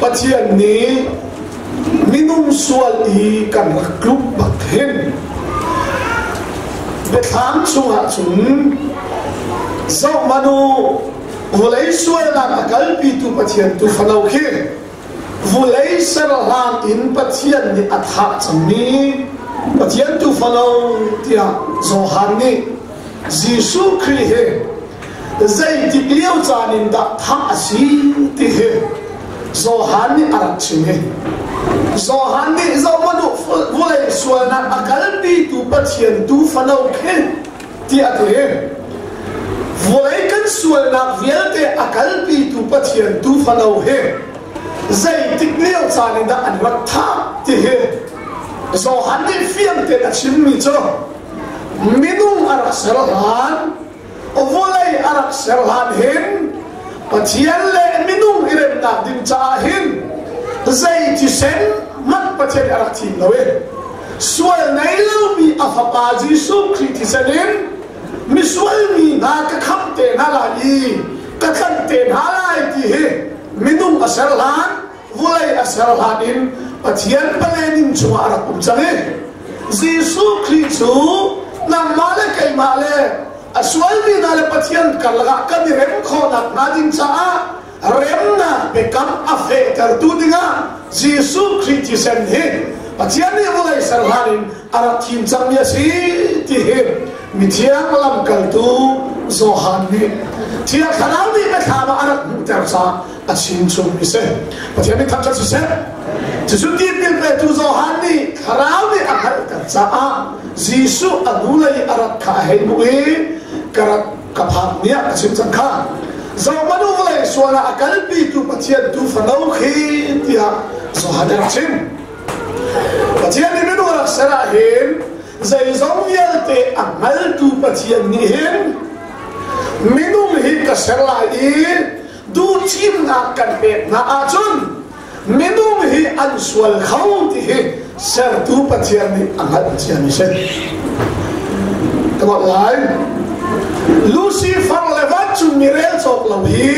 Pathian ni minung sual I kan rakluk bakhen betham chunga chung zau manu volei sual na akal pi tu pathian tu fanau khe volei sarhan in pathian ni atha chamni pathian tu fanau tia zohan ni Jisu Christ he zai tikleu chanin da tha asi ti he zohan ni arak chime zohan ni zamanu volei suana akal pi tu pathian tu fanau khe ti ate volei kan suana vialte akal pi tu pathian tu fanau he zai tikleu chanin da anrak tha ti he zohan ni fiamte da chimmi cho minung arak serhan volei arak serhan hin pathian le minung irem na din cha hin zai ti sen mat pathian arak thi lowe sual nei lo mi afapa Jisu Christ senin mi sual mi na ka kham te na la I ka khan te na lai ti he minung aserhan volei aserhan in pathian palenin chuma arak change Jisu Christ na male kai male aswal mi na le pathian kalaga ka ni rem khona na din cha rem na become affected tu dinga Jisu Christ sen he pathian ni volei sarhanin ara thim cham ya si ti he mithiang lam kal tu zohan ni thia khanau ni me khama ara tar sa achin chum mi se pathian ni tham cha si se Jisu ti bil pe tu zohan ni kharau ni akal tar cha Jisu anulai arat kha he nuwe karat kaphak nia achim chang kha zamanu volei suana akal pi tu pathian tu fanau khi tia so hadar chim pathian ni menu rak sara hin zai zong yalte amal tu pathian ni hin menu hi ka sara I du chim na kan pe na achun menu hi an sual khau ti hi ser tu pathian ni angat pathian ni sen tamat lai Lucifer levat chu mirel chok lo hi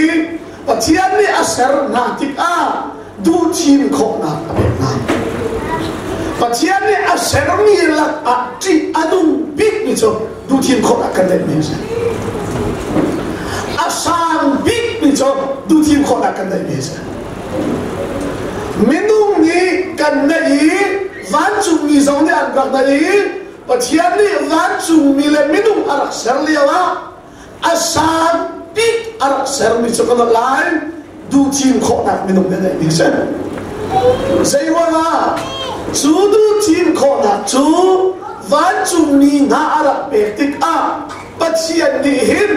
pathian ni aser na tik a du chim khok na na pathian ni aser ni la a ti adung big ni cho du chim khok na kan le ni sen asang big ni cho du chim khok na kan le ni sen minung ni kan nei van chu mi zong ni an bak nei pathian ni van chu mi le minung arak ser liawa asang big arak ser mi cho kan lai du chim khok na minung nei ni sen zai wa chu du chim khok na chu van chu mi na arak pe tik a pathian ni hin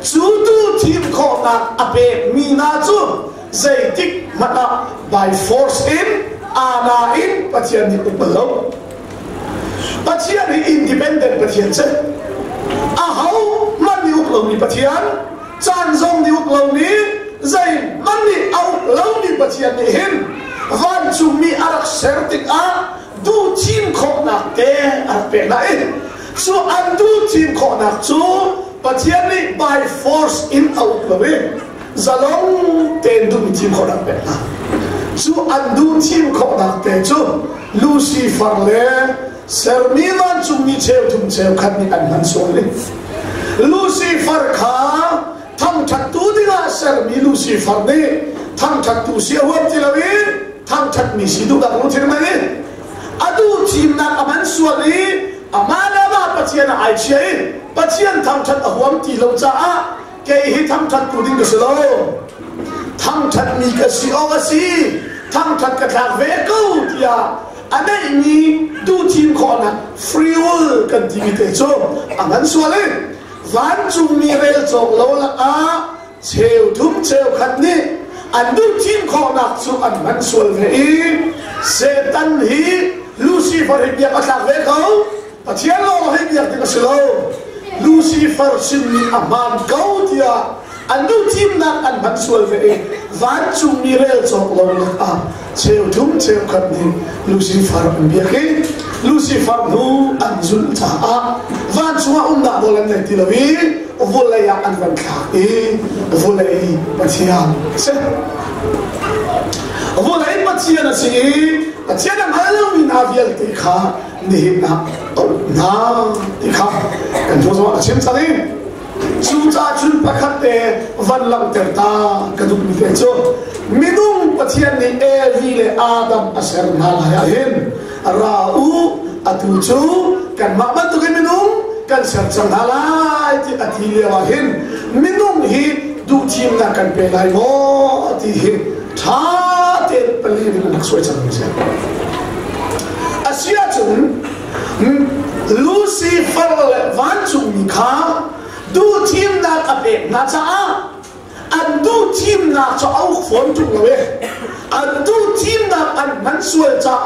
chu du chim khok na ape mi na chu zai tik mata by force in ana in pathian ni upalo pathian ni independent pathian che a hau man ni uplo ni pathian chan zong ni uplo ni zai man ni au lo ni pathian ni hin van chu mi arak ser tik a du chim khok na te ar pe na in so an du chim khok na chu pathian ni by force in out lo zalong ten du chim khok na pe na chu an du chim khok na te chu Lucifer le sermilan chu mi cheu tum cheu khat ni an man so le Lucifer kha tham that tu dinga sermi Lucifer ne tham that tu sia wat ti lawi tham that mi si du da lo thir mai adu chim na aman so le amana ba pathian ai chei pathian tham that ahwam ti lo cha a ke hi tham that tu ding ka lo tham that mi ka si o ga si tham that ka thak ve ko tia anai ni du chim kho na free will kan ti te cho aman so le van chu mi rel chok lo la a cheu thum cheu khat ni an du chim kho na chu an man so ve Satan hi Lucifer hi ya ka thak ve ko pathian lo hi ya ti ka lo Lucifer sim ni aman ko tia andu tim na an man sual ve van chu mirel chok lo la a cheu thum cheu khat ni Lucifer an bia ke Lucifer nu an zul cha a van chu a na bolan nei ti lawi volai ya an van kha volai pathian se vô lấy bắt chia là gì chia đang hai lâu mình nào việc thì khá đi na thì khá cần cho số xem sao đi chú cha chú bắt khát để văn lăng ter ta cái đúng như thế chứ mình đúng bắt chia này vì là Adam asher nala hin rau atu chú cần mặc bắt tụi mình đúng cần xem chẳng nala thì atilia hin mình đúng hi du chim na cần về lại mò thì hin thà tiền beli dengan nak suai macam ni. Asia tu, Lucifer van chung ni kha, du tim nak ape na cha, an du tim nak cho au phone chung lawe, an du tim nak an man suai cha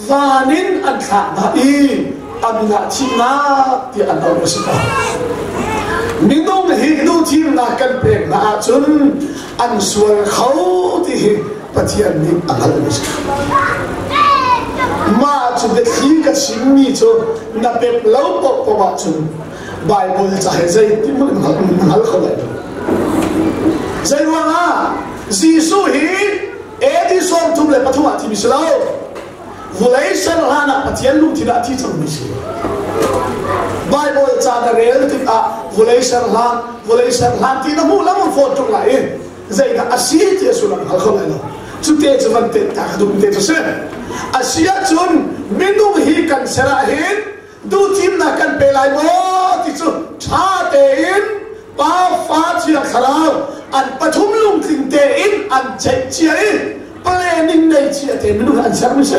vanin an kha na I, an na tim na ti an au Lucifer. Mình đông hi du tim na kan pe na chun an suai khâu thì bắt hiện ni an hal mà chú để khi cái sinh mi chú na pe lâu bộ mà chú Bible trái dây thì mình hal không lại dây hoàng à Giêsu hi Edison tum le pathu ati mislau vulai san hana pathian lu thi da thi chang mi Bible cha da real ti a vulai san han ti na mu lam fo tuk lai zai da asi ti su lam hal không lại đâu chú te chu van te ta du te chu se asia chun minung hi kan sera hin du tim na kan pe lai mo ti chu tha te in pa fa chia kharau an pathum lung thing te in an che chia in planning nei chia te minung an sar mi se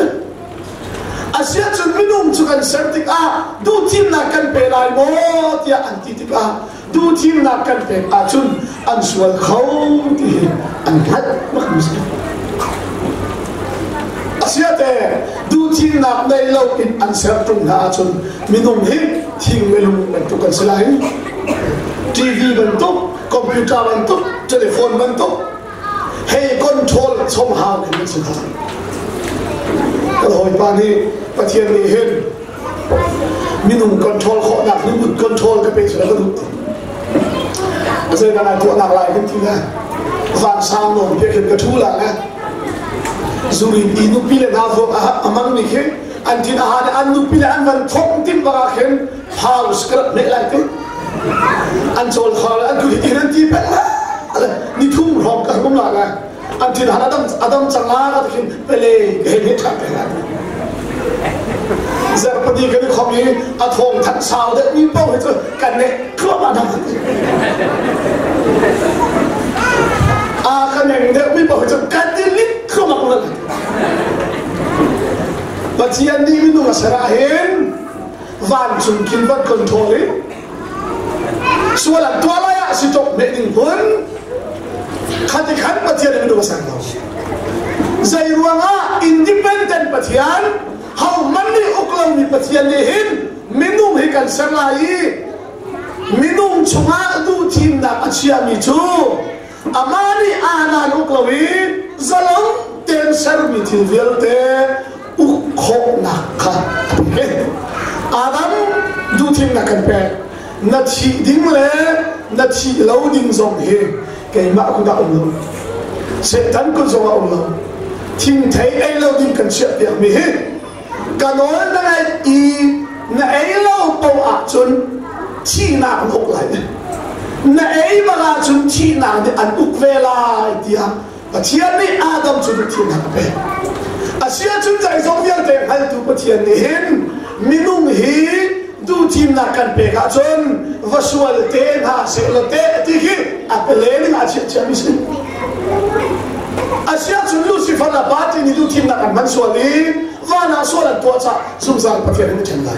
asia chun minung chu kan ser tik a du tim na kan pe lai mo ti an ti tik a du tim na kan pe a chun an sual khâu ti an hat mak mi se asia te du tim na nei lo in an ser tung na chun minung hi thing melung man tu kan selai TV bentuk, komputer bentuk, telepon bentuk, hey control somehow ini sekarang. Kalau hari ini pasien ni hen, minum control kok nak minum control ke pesi sudah kedut. Saya kan ada anak lain kan tidak, van sang nom dia kan ketulah kan. Zuri inu pilih nafuk aman ni kan, antin ada anu pilih anwan thong tim barakan, harus kerap nak lagi. Anh trốn khỏi anh cứ đi đến tiếp ấy đi thung họp cả cũng là cái anh thì hắn Adam chẳng lá thì pele cái hết cả cái giờ bây giờ cái không như anh thong thật sao đấy như bao nhiêu cái này không mà đâu cái này đấy như bao nhiêu cái này lít không mà đâu và chỉ anh đi với nó sẽ ra hen van chung kinh vật control ấyส่วนหลังตัวอะไรอะสิจบเม็ดหนึ่งคนขัดขันปะเทียนไม่ดูภาษาเราใจรวงอ่ะอินดิเพนเดนต์ปะเทียนเขามันนี่อุกลมีปะเทียนเลยหินมินุ่มให้กันเสลายมินุ่มชงอาดูทีมนักอาชีพมิจูอามานี่อาณาอุกลวีซาลงเต็มเซอร์มิทิเวลเตอุกโคนักขัดอาดัมดูทีมนักกันเป็นนัดชีดิ้งเลยนัดชีเล่าดิ้งส่งเฮเกี่ยมาคุณดาวน์เสร็จทันคุณส่งเอาเลยทิ้งไทยไอ้เล่าดิ้งกันเสียเปียกมีเฮกันโน้นนั่นไอ้เล่าเป่าอาจนชีนาคนหกไหลนั่นไอ้บางอาจนชีนาเนี่ยอันอุกเวลาเดียปะเทียนนี่อาดัมจนทีนักเป็นอาเซียนจนใจสองเดียวเต็มให้ตัวปะเทียนนี่เห็นมินุ่งฮีดูทีมนักการเปกจนวัชวัลเตน่าเสลเตที่คิดอัปเลนิอาเชียจะมิสิอาเชียจนลูซิฟันอาบาตินี่ดูทีมนักการมันสวลีวานาสวลตัวจ่าซุ่มซานปะเทียนนี่จังไร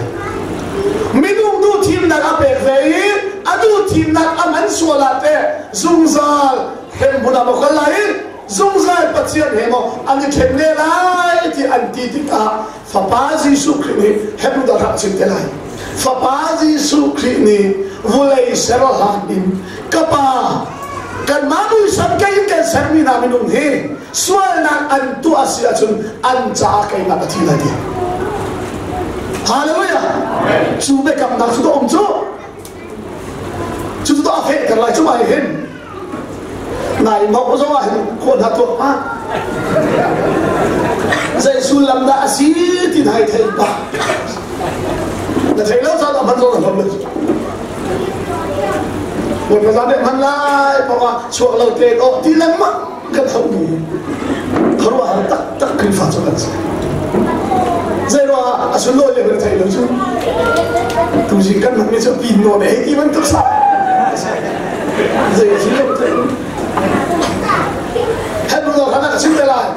มินุ่งดูทีมนักอาเปกเวียดูทีมนักอามันสวลเตซุ่มซานเห็นบุญอาบกันไรซุ่มซานปะเทียนเห็นมั้งอันนี้เข็มเนล่าที่อันตีติกาฟ้าปาซิสุขนี่เห็นบุญดาราสิเตลัยFapazi sukrini vulai seralahin kapa kan manu samkai kan sermina minum he sualna antu asiatun anja kai na pati lagi haleluya cube kam nak sudah omjo sudah afek kerlai cuma hen nai mau zo ah kon hatu ha chu lam da asi ti dai thei ba na thei lo sa da man zo na lo một cái giá man lai mà chuộc lâu tiền ô tí lắm mà cái không gì không là tắc kinh phạt cho bạn dây đó à xuân lôi liền thầy nói chứ tụi gì căn mình sẽ pin nó để tí vẫn tức sao dây chỉ lên thầy hết bây giờ khả năng xin lại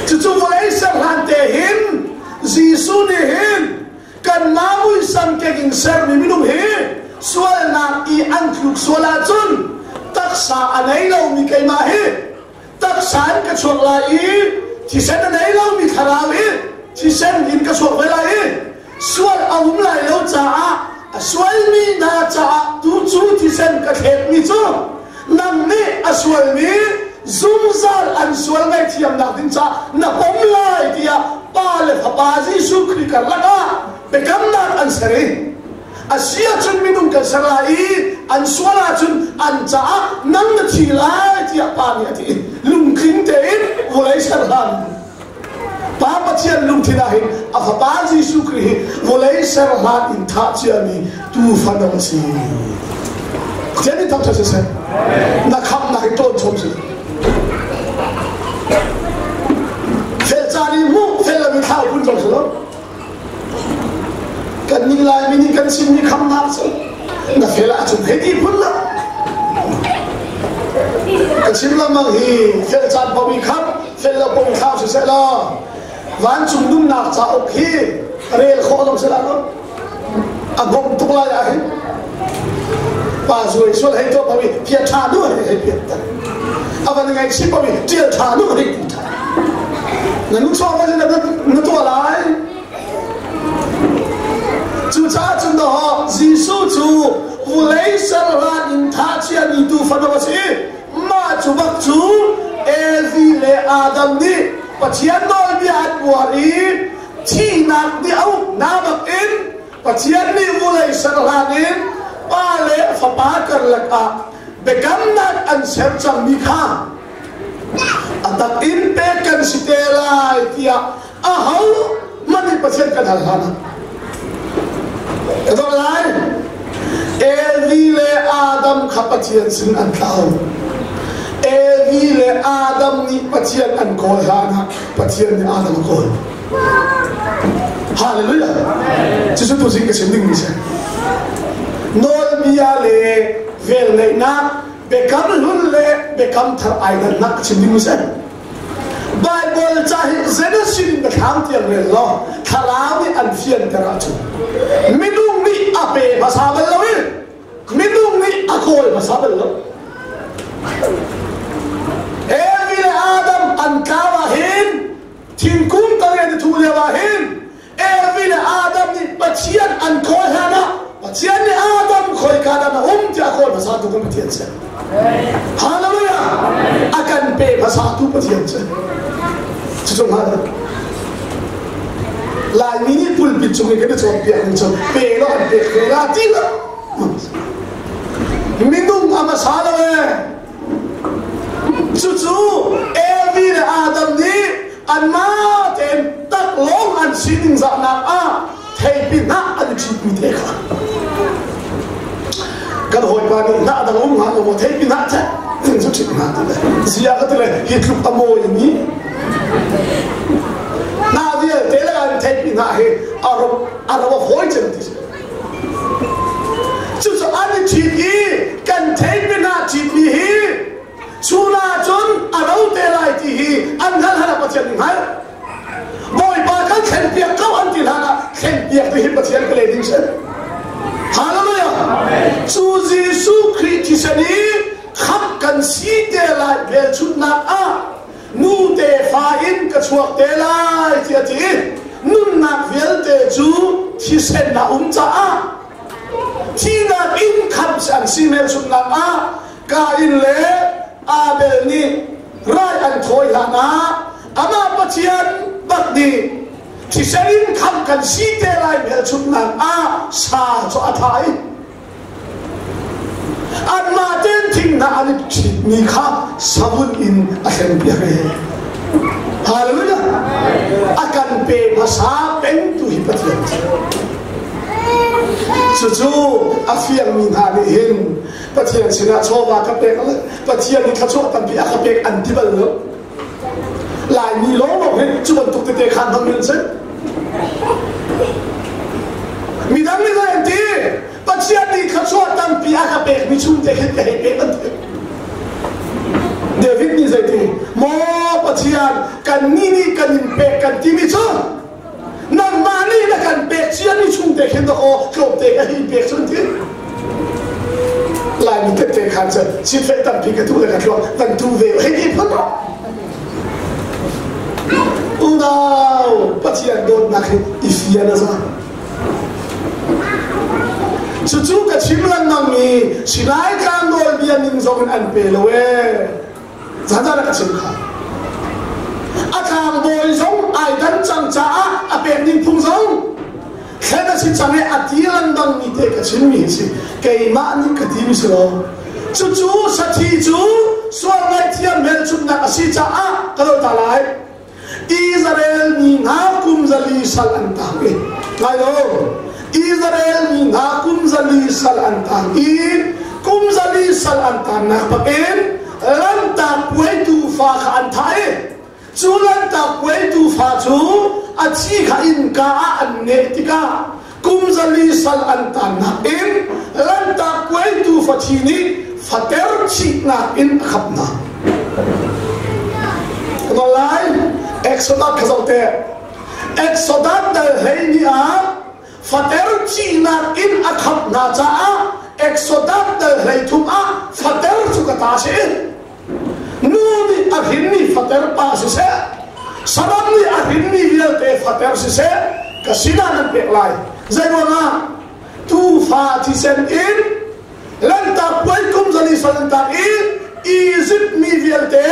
chứ chúng ta lấy sang hàn tề hin Giêsu ne hin cần má mũi sang cái kinh ser mình đúng hin sual na i an kluk suala chun taksa anei lo mi kai ma hi taksan ka chuak la i thi sen anei lo mi kharau hi thi sen in ka chuak vela hi sual awum lai lo cha a sual mi na cha tu chu thi sen ka khet mi chu nam mi a sual mi zumzal an sual ngai thiam na din cha na pom lai dia pa le phapa Giêsu Christ ka laka bekam na an sari Asia chun minung ka sarai an swala chun an cha nang na thi lai ti pa ni ati lung khin te in volai sarhan pa pathian lung thi na hin a fa pa Giêsu Christ volai sarhan in tha chia ni tu fa na si jeni tap cha se na kham na ton chom se fel chani mu fel la mi thau kun chom se lo kan ni lai mini kan sim ni kham na se na fela chun he ti phun la kan sim la mang hi fel chan pa mi kham fel la pong khao se la van chung dum na cha ok hi rel kho dom se la no a bom tuk la ya hi pa zoi so he to pa mi pia tha do he pia ta avan ngai sim pa mi tia tha do he ta na nu so ma na to lai chú cha chúng đó Giêsu chú vô lấy sơ la in tha chia ni tu phân đâu chứ mà chú bác chú Evi le Adam đi và chiến nói đi ăn bùa đi chi nạc đi ấu na bạc in và chiến đi vô lấy sơ la in ba lệ phá bá cần lạc à để cắm nạc ăn xem chẳng mi kha à đặt in bé cần sĩ tê lại thì à hấu mà đi bà chiến cần hẳn hẳn cái đó là Evi le Adam khắp pathian sin an thao Evi le Adam ni pathian an koi hana pathian ni Adam koi Hallelujah chứ tôi xin cái xin đừng gì nol bia le vel le na become hun le become thar aidan nak xin đừng gì Bible chahi Genesis be kham tiang le lo thalau ni an fian tara chu minung ni ape basa bel lo minung ni akol basa bel lo Evi le Adam an kawa hin thingkum tare ni thu le wa hin Evi le Adam ni pathian an koi hana pathian ni Adam koi kada na ti akol basa tu kum pathian se Hallelujah akan pe basa tu pathian se chúng ta lại mini pul bị chúng cái chỗ biển chỗ bể nó bể cái là gì đó mình đúng ama sao đấy chú Evi là Adam đi anh má tên tắc long anh xin ra na thầy bị nát anh chỉ bị thế cả cái hồi qua đi nát đã long hắn một thầy bị nát thế nên chú chỉ nát đấy gì à cái này hiện lúc âm môi nhỉ na dia tela kan thai pi na he arab hoi chen ti chu so an chi ki kan thai pi na chi pi hi chuna chun arau te lai ti hi an hal hal pa chen hai boy ba kan khen pi ka an ti hana khen pi ti hi pa chen ke le ding chen hallelujah chu Giêsu Christ ni khap kan si te lai bel chut na nu te fa in ka chuak te lai ti nun nak vel te chu thi sen na cha thi na in kham san simel sun na ka in le Abel ni rai an thoi hana ama pathian bak ni thi sen in kham kan si te lai vel chun na sa cho athai an ma ten thing na an chi ni kha sabun in a hen bia Hallelujah akan sa pen tu hi pathian chu afiang min ha ni hin pathian sina chowa ka pek pathian ni khacho tam pi a ka pek antibal lo lai ni lo lo he chu ban tu te khan thang min se mi dang ni la ti pathian ni khacho tam pi a ka pek mi chun te he pe David ni zai ti mo pathian kan ni kan pe kan ti mi chu nang mani na kan pe chian ni chung te khen ko klop te ka hi pe chun ti lai ni te khan cha chi fe tam pi ka tu la ka klop tan tu ve he ni pha no unao pathian don na khe ifia na za chu ka chim lang nang ni sinai kan dol bian ning zong an pe lo we Zana ka chim kha akang boy zong ai dan chang cha a pe ning phung zong khana si chang e atilang dang ni te ka chim mi si kai ma ni ka ti mi so chu sa thi chu so ngai thiam mel chum na si cha a ka lo ta lai Israel ni na kum zali sal an ta e ngai lo Israel ni na kum zali sal an ta e kum zali sal an ta na pa pen lan ta quay tu pha kha an thai chu lan ta quay tu pha chu a chi kha in ka an ne ti ka kum zali sal an ta na in lan ta quay tu pha chi ni fater chi na in khap na no lai exodus khazote exodus dal hei ni a fater chi na in a khap na cha exodus dal hei thum a fater chu ka ta se Nuni akhirni fater pa se sarani akhirni vial te fater se kasina nan pe lai zairona tu fa ti sen in lanta poi kum zali salanta in Egypt mi vial te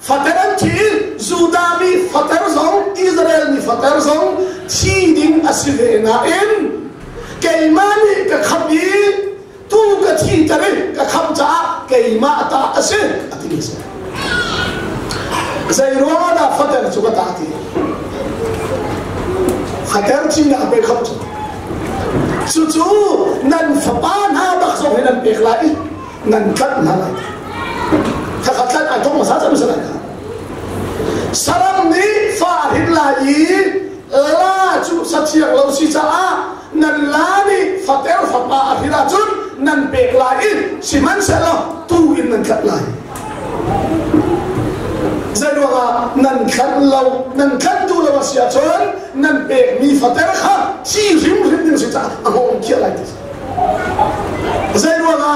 fateran ti Judami fater zong Israel mi fater zong ti ding asive na in keimani ka khabi tu ka thi tare ka kham cha keima ta ase atinisa Zairona fater chu ka ta ti fater chi na pe kham chu nan fa pa na ba so he nan pe lai nan kat na lai kha kat a to ma sa sa sa saram ni fa hin lai la chu sa chiang lo si cha a nan la ni fater fa pa a hira chun nan pe lai siman sa lo tu in nan kat lai Zairona nan khan lo nan khan tu lo sia chon nan pe mi fater kha chi rim din si ta amon kia lai this Zairona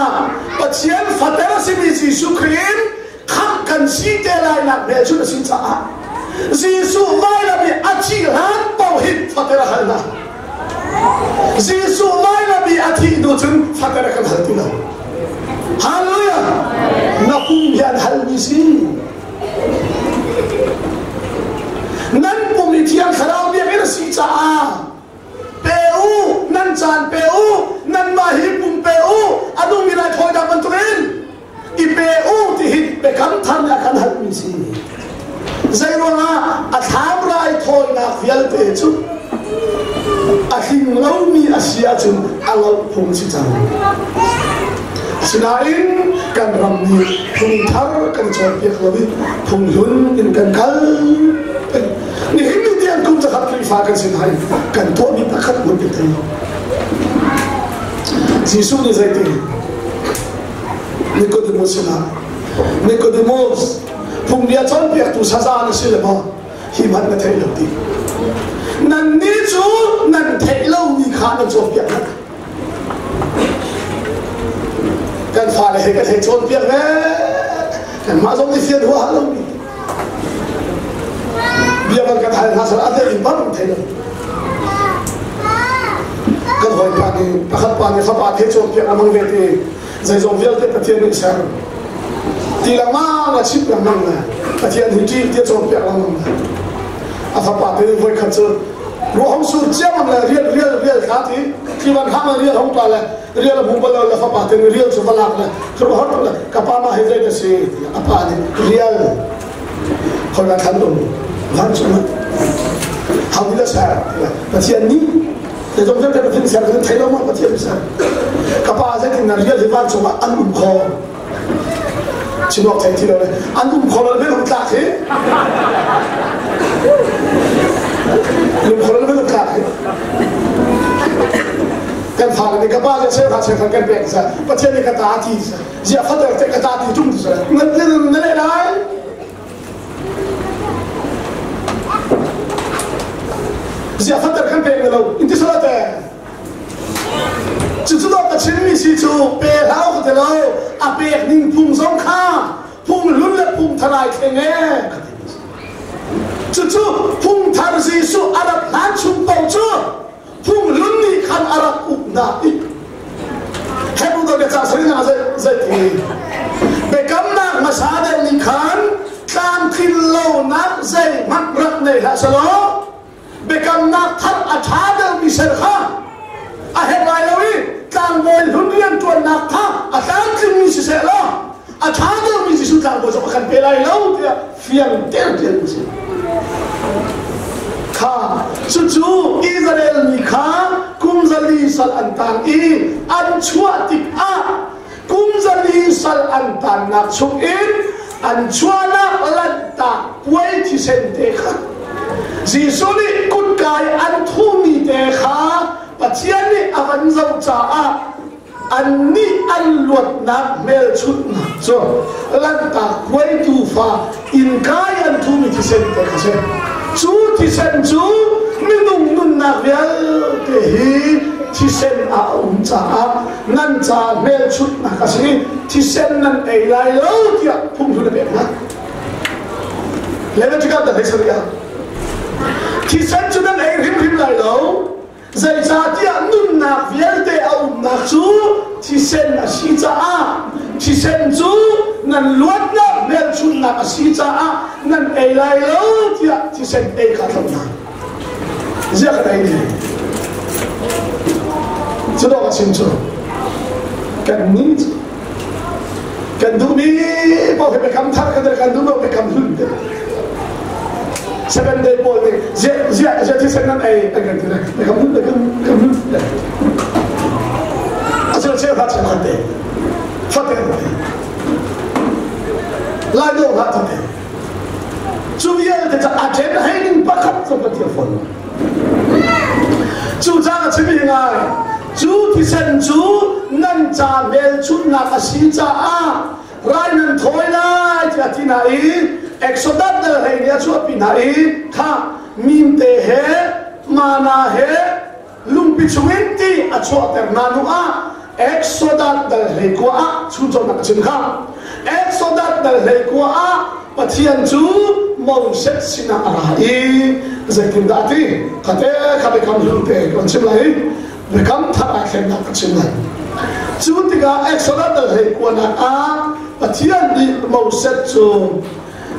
pathian fater si mi Jesu Christ kham kan si te lai na me chu si cha Jesu vai la mi achi han pau hit fater hal na Jesu vai la mi achi do chun fater kan hal tu na hallelujah na kum yan hal mi si nan pumi thiang kharau dia era si cha peu nan chan peu nan ma hi pum peu adu mi lai thoi da ban tuin I peu ti hit pe kam than ya kan hal mi si zairona a tham rai thoi na fial pe chu a hing lo mi asia chu alo pum si cha Sinain kan ramni phung thar kan chon pe khlobi phung lun in kan kal ni himi tian kum cha khat li fa kan sin hai kan to ni pakhat mun pe thai Jesu ni zai te Nicodemus phung dia chon pe tu sa sa ni sile ma hi man na thai lo ti nan ni chu nan thai lo ni kha na chon pe kan pha le kan he chon piak ve kan ma zong ni fian hua lo ni bia kan thai na sa ate in ban thai lo kan hoi pa ni kha pa the chon piak amang ve te zai zong vel te pathian ni sa ti la ma na chip la mang na pathian ni ti te chon piak la mang na a pha pa te voi kha chon ro hong su chiam la riel kha ti ki ban kha ma riel hong pa la riel bung bala la fa pa te riel chu bala la ro hor la ka pa ma he de se apa ni riel khol la khan do han chu ma hầu như là sao và thiên ní để trong cái thiên sao cái thấy đâu mà thiên sao các bà sẽ thì là riêng thì van chúng ăn kho chỉ nói thấy thì đâu đấy ăn kho là biết không ta thế kho là biết không ta thế kan phang ni kapa je se se kan pek sa pathian ni kata ti sa zia father te kata ti tum sa ngat le le lai zia father kan pek lo inti sa te chu chu ta chen mi si chu pe lao te lo a pek ning phung song kha phung lun le phung thalai thenge chu chu phung thar si su arab lan chum pau chu phung lun ni khan arab uk na i hebu do becha sari na zai ti be kam na masade ni khan kan khil lo na zai mak rak nei la salo be kam na thar athada mi ser kha a he mai lo i kan moi lun rian tuan na kha a kan khil mi se lo athada mi si su kan bo so kan pe lai lo tia fiang ter ter mi kha chu Israel ni kha kumzali sal antan i an chua tik a kumzali sal antan na chung in an chua na lan ta puai thi sen te kha jisu ni kut kai an thu mi te kha pathian ni avan zau cha a an ni an luat na mel chut na so lan ta puai tu fa in kai an thu mi thi sen te kha se chú thì sen chú mi nung nun na vial te hi thì sen a cha nan cha mel chut na ka si thì sen nan ei lai lo tia phung thu na be na le na chika da hai saria thì sen chu nan ei rim lai lo zai cha tia nun na vial te a na chú thì sen a si cha a thì sen chú nan luat na mel chut na ka si cha a nan ei lai lo tia thì sen ei ka tham na zia ka dai ni chu do ka sin chu kan ni kan du mi bo he be kam thar ka der kan du bo be kam hun de 7 day boy zia thì sen nan ei kan de be kam hun de kam hun de asal che ha che ka de father lai do ha te chu vial te cha aten hai ning pakhat so ka tia phone chu cha ka chimi ngai chu thì sen chu nan cha mel chu na ka si cha a rai nan thoi lai cha ti na i exodus da hai nia chu pi na i kha min te he mana he lung pi chungin ti a chu ter na nu a exodus da hai ko a chu cho na ka chin kha exodus da hai ko a pathian chu Moses sina arai zakin dati kate khabe kam lunte kon chim lai be kam thara khen na chim lai chu tiga exodus da hai ko na a pathian ni Moses chu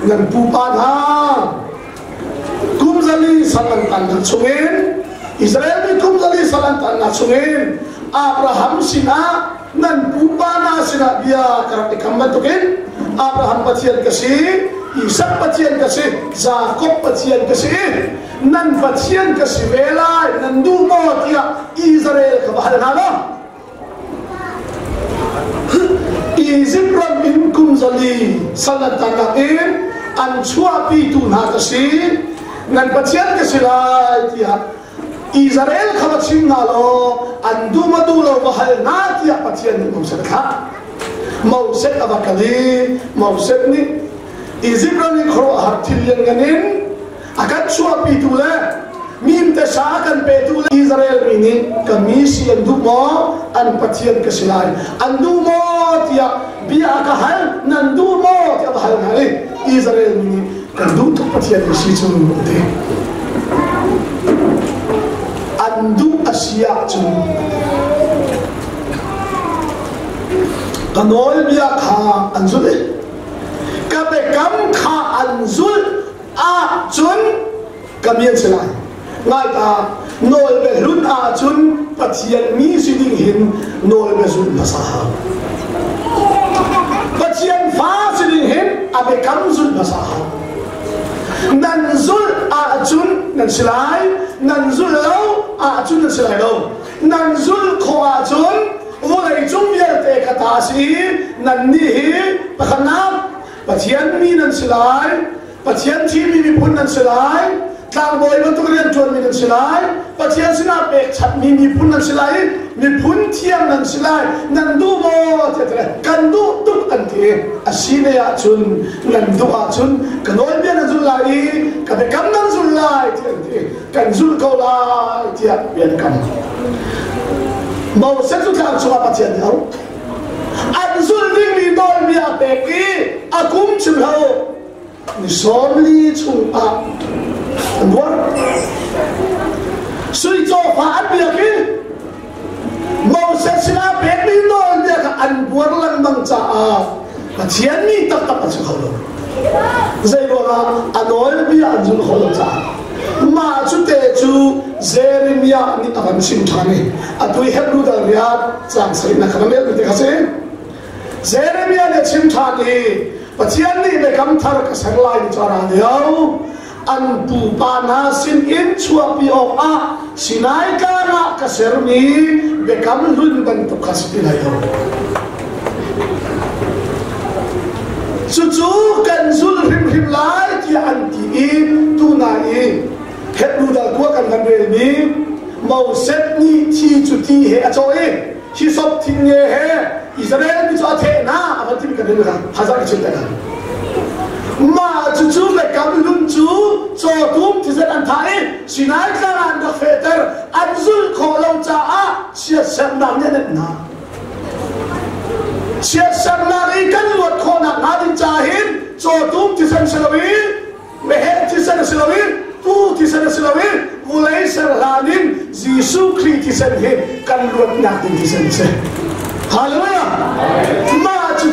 nan pu pa na kumzali salan tan na chungin Israel ni kumzali salan tan na chungin Abraham sina nan pu pa na sina bia karak ikamban tukin Abraham pathian kasi Isaac pathian kasi Jacob pathian kasi nan pathian kasi vela nan du mo tia Israel ka bahal na no Egypt ram in kumzali salatana in an chua pi tu na kasi nan pathian kasi la tia Israel ka bachim na lo an du ma du lo bahal na tia pathian ni Moses ka Moses abakali Moses ni Egypt ni khro har thilian ganin akan chua pi tu le mim te sa kan pe tu le Israel mini kamisi an du mo an pathian ka silai an du mo tia bia ka hal nan du mo tia hal ngari Israel mini kan du tu pathian si chu te an du asia chu kanol bia kha anzul ka be kam kha anzul a chun kamian selai ngai ta nol be lun a chun pathian mi siding hin nol be zun basa pathian fa siding hin a be kam zun basa nan zul a chun nan silai nan zul lo a chun nan silai lo nan zul kho a chun volei chung yer te kata si nan ni hi pakhanam pathian mi nan silai pathian thi mi phun nan silai tlang boy lo tukrian tuan mi nan silai pathian sina pe chat mi phun nan silai mi phun thiam nan silai nan du mo te kan du tuk an ti asine ya chun nan du a chun kanoi bi nan zul lai ka be kam nan zul lai ti kan zul ko lai ti ya kam mau set tu thang chunga pathian hau an zul ding mi doi mi a pe ki akum chim hau ni somli chung a buat sui cho fa an bi ki mau set sina pe mi doi dia ka an buat lang mang cha a pathian mi tak tak chung hau lo zai lo na anoi bi an zul ho lo cha ma chu te chu Jeremiah ni akan sim thani atui hebru da riat chang sai na khamel te khase Jeremiah le sim thani pathian ni be kam thar ka sarlai ni chara diau an pu pa na sin in chua pi o a sinai ka na ka sermi be kam lun ban tu khaspi lai do chu kan zul rim lai ti an ti tu na i hebru da ko kan kan re mi mau set ni chi chu ti he a choi chi sop tin ye he Israel bi cho the na a ti kan re hazar chi ta ma chu le kam lun chu cho tum ti zan an thai sinai ka ran da feter an zul kho lo cha a sia sam na ne na sia sam na ri kan lot kho na na din cha hin cho tum ti san selawi me he ti san selawi tu ti san selawi mulai serhanin Yesu Christ ti san he kan lot na din ti san se hallelujah ma chu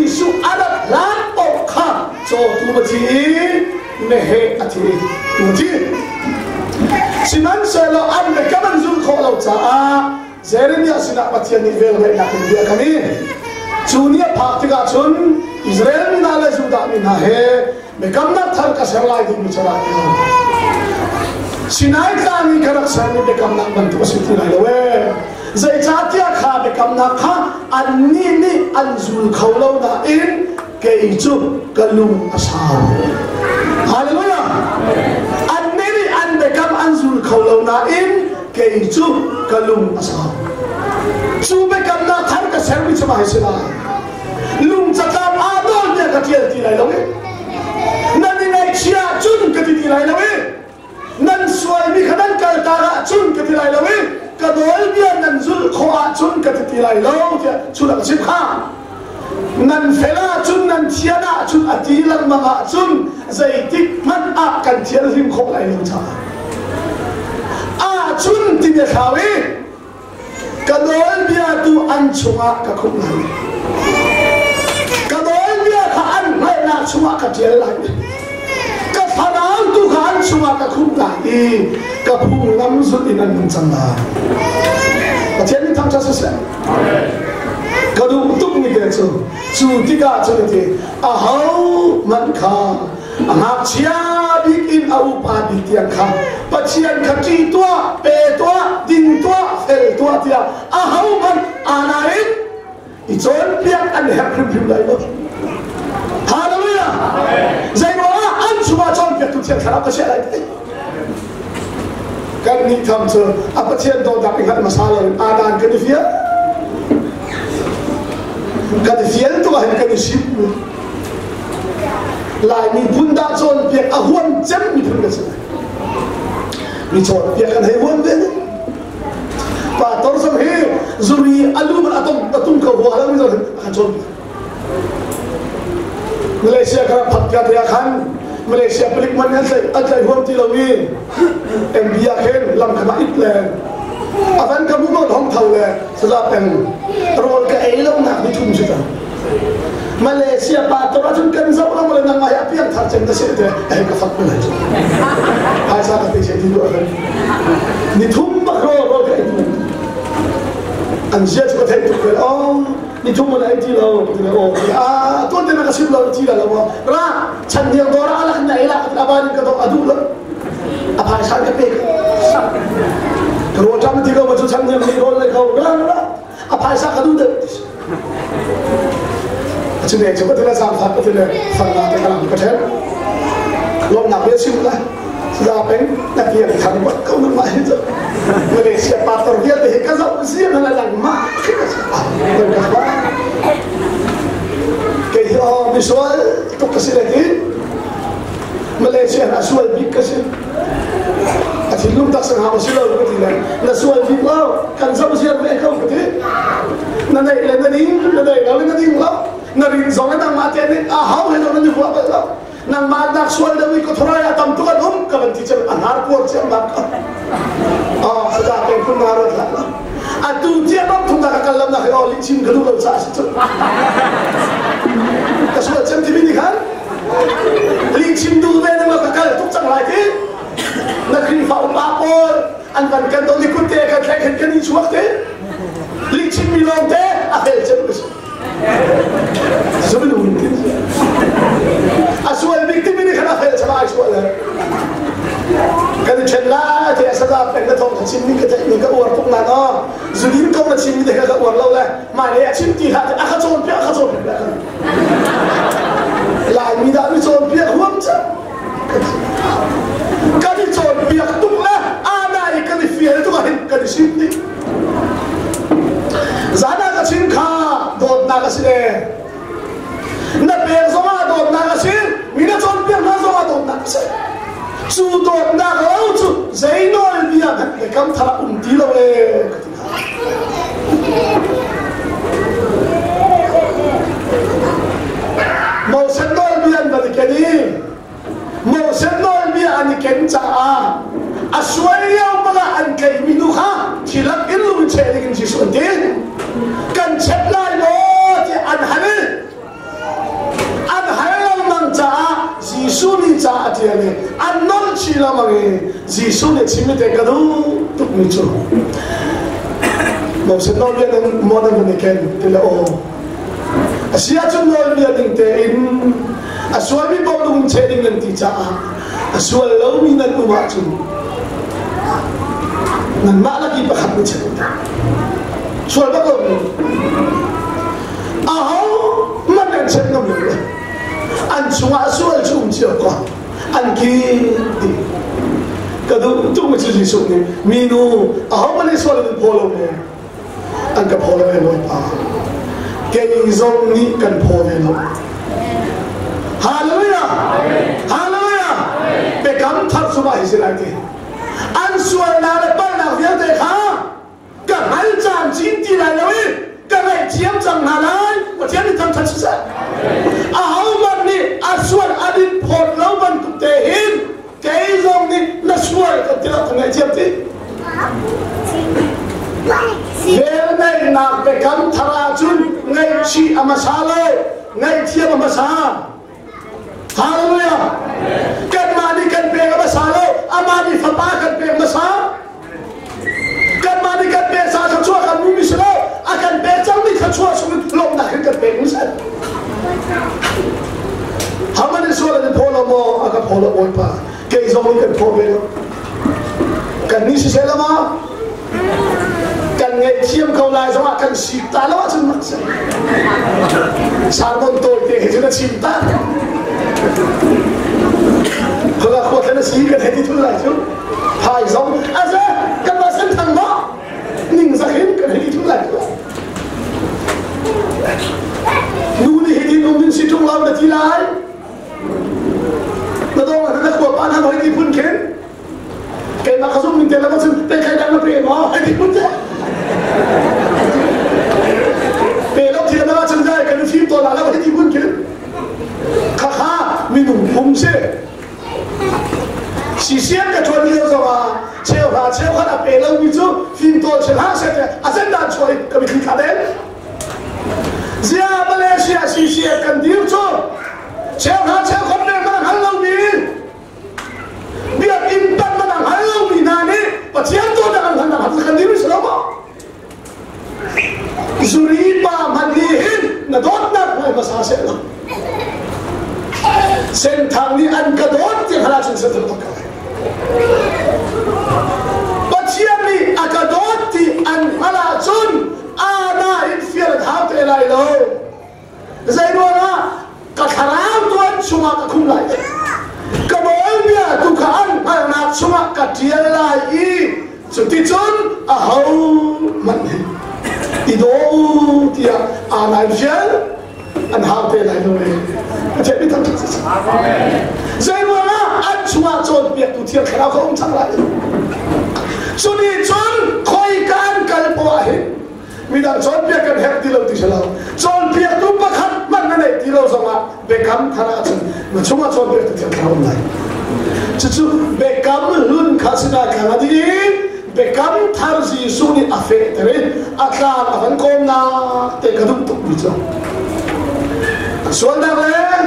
Yesu adat lan o kha cho tu ba ti me he ati tu ti sinan se lo an be kaman zul kho lo cha a Jeremiah sina pathian ni vel mai na kin dia kami chunia phak ga chun Israel mi na le juda mi na he me kam na thar ka serlai din mi chara sinai ka ni karak sa ni be kam na ban tu siti lai lo we zai cha tia kha be kam na kha an ni an zul khau lo na in ke chu kalum asam hallelujah an ni an be kam an zul khau lo na in ke chu kalum asam chu be kam na thar ka ser mi chama hisila lum chakam adol ne ka tiel ti lai lo we nan ni nai chia chun ka ti lai lo we nan suai mi khadan kal tara chun ka ti lai lo we ka dol bia nan zul kho a chun ka ti lai lo tia chu la sip kha nan fela chun nan thiana chun ati lang ma chun zai tik man a kan thial rim kho lai lo cha a chun ti ne khawi ka dol bia tu an chunga ka khum lai ka dol bia kha an mai na chunga ka thial lai ka phanang tu kha an chunga ka khum lai ka phung lam zut in an chang la ka thian ni tham cha sa ka du tuk ni ke chu ti ga chu ti a hau man kha angak chia big in au pa bi tiang kha pachian kha ti tua pe tua ding tua fel tua tia a hau man anai i chon piak an hep phim lai lo hallelujah zai mo an chuma chon piak tu chen khara ka se lai kan ni tham chu a pachian do da ngat masala adan ka ni fia ka ti fiel tu ka ka ni ship lại mi bunda chọn việc à huân chém mi phun cái gì mi chọn việc anh hay huân vậy và tôi xong he zuri alu mà atom cầu hoa lắm rồi anh chọn Malaysia cái phát cái gì anh Malaysia balik mana anh huân thì lâu đi em bia khen làm cái ít lên anh kamu mau hong thầu lên sebab em roll cái ấy lâu nặng đi thùng chứ Malaysia patro aja kan sa orang mulai nang maya piang thar chen ta se de ai ka fat mulai ai sa ka te se di do ni thum ba ro ro ke an je ko te tu ko oh itu mulai tilo tuan dia nak kasih belau tilo lah ra chan yang dora alah na ila abarin ka do adu la apa sa ka pe kalau jam tiga macam chan yang ni rol le kau ra apa sa ka du de macam ni coba kita sam sat kita fana te kalam ka then lom nak be sim la sudah peng nak dia kan buat kau nak main tu Malaysia partner dia deh kasar usia nak lang mak berkata kayak visual tu kasih lagi Malaysia visual big kasih asyik lum tak sengaja masih lalu betul lah visual big lah kan sama siapa mereka betul nanti lah nanti zaman yang mati ni ahau itu nanti buat apa nang madak sual dawi ko thoraya tam tu kan kaban teacher anar por che mak sada pe kun marot la atu dia bang thung da kalam na ho lichim gadu lo sa sa ta sual chem ti ni kan lichim du ve na ka kal tuk chang lai ti na kri fa pa por an ban kan do likut te ka thai kan ni chuak te lichim mi long te a fel chem ko sebelum mungkin asal victim ini kena fail sama asal kan cendela dia sedap pengen tahu macam ni kita ni ke orang pun mana zudin kau macam ni dia ke orang lalu lah mana ya cinti hati akak cuma lah ni dah ni cuma pihak huam cak kan ni cuma pihak tu lah ada ikan di fier itu kan di cinti zana ka cinka dot na ka sile na per zoma dot na ka sil mina chon per na zoma dot na ka sil chu dot na ka au chu zainol bia ka kam thara ti lo le mo senol bia ba de kani mo senol bia ani ken cha a aswaya mga an kay minuha tilak ilu cheling ji suntin kan chetlai mo ti an halal mang cha jisu ni cha ti ani an non chila mage jisu ne chimite kadu tuk ni chu mo se no bien mo na ne ken tila o asia chun no bien ding te in aswami bo dung cheling nan ti cha aswal lo mi nan uwa chu nan ma lagi bakhat ni cheling soal apa kau? Ahau mana cek nama dia? An cuma soal cuma siapa? An kiri, kadu tu macam Yesus ni. Minu, ahau mana soal ni polo ni? An ke polo ni loh ah. Kau izong ni kan polo ni. Haleluya, haleluya. Bekam thar semua isi lagi. An soal nara pandang dia dek ha? Kan hal jam cinti lah lewi, kan hal ciam jam halal, macam ni tam cakap sah. Ahau ni aswal adit pot lawan tu tehin, kaizong ni naswal ketika tengah ciam ti. Bernai nak bekam terajun ngai ci amasalo, ngai ciam amasah. Haleluya. Kan mani kan pega amasalo, amani fapa kan pega amasah. Kan mani kan pesa kacua kan bumi selo akan becang ni kacua sumit lom nak kan pesa. Haman suara ni pola mo akan pola boy pa. Kaya zaman kan pola kan ni selama kan ngeciam kau lai sama akan cinta lah macam macam. Sarbon tol teh itu nak cinta. Kalau aku kena sih kan hati tu lah tu. Hai zaman asal kan masih tangga. Ning sakit kan hati tu lah tu. Nuni hati numin situng lawan dah tilai. Nadong ada kuat panah hati pun kan. Kaya nakasum minta lang macam kaya dah nak prema hati pun kan. Pero tidak nak macam dah kan film tu lah hati pun kan. Kakak minum humse. Sisian ke tuan dia sama, cewek ada pelang itu, film tu cewek saja, asal dah cuai kami kikaden. Zia Malaysia sisian kan dia tu, cewek ni mana halau ni, biar impan mana halau ni nani, pasien tu jangan hendak hati kan dia selama. Zuriba mandi sa sẽ lắm sen thang ni ăn cả đốt thìhala chân sẽ được cái bắt chiêm ni ăn cả đốt thì ăn hala chân na in phiền tháo thế này đâu dây luôn á cả khám tuần chung cả khung lại cả mỗi bia tu cả ăn hay là chung cả chia lại ý sự tí chân hậu mạnh thì đó thì này phiền ăn hao thế này thôi thế biết thằng dây luôn á ăn chung chọn bia tu thiệt khá không chẳng lại số đi chân khơi can cái bộ hình mình đang chọn việc cần hết đi lâu thì sao chọn việc tu bắt khát mất này đi lâu xong à về cắm thằng nào mà chúng ta chọn việc thì thiệt không này chứ về cắm luôn khá xin là cái gì về cắm thằng gì số đi áp phê thế đấy áp là vẫn còn na để cái đúng tục đi cho xuân đang lên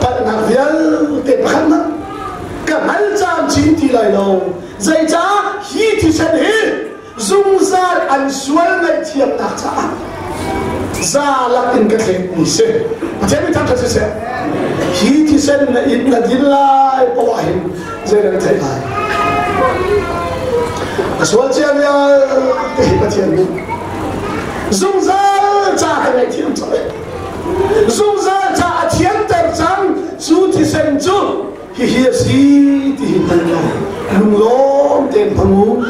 bạn nào viên để bắt nó cả mấy trăm chín thì lại đâu dây giá hi thì sẽ đi dùng ra ăn xuân này thiệp nạc cha ra là in cái thế này sẽ thế mới thằng thật sẽ hi thì sẽ là in là đi lại bảo hiểm dây là thế này xuân chơi là cái gì cái chuyện dùng ra cha cái này thiệp trời dùng ra cha thiệp ter chăng chú thì sen chú hi hi si thì hình lùng lom tên phong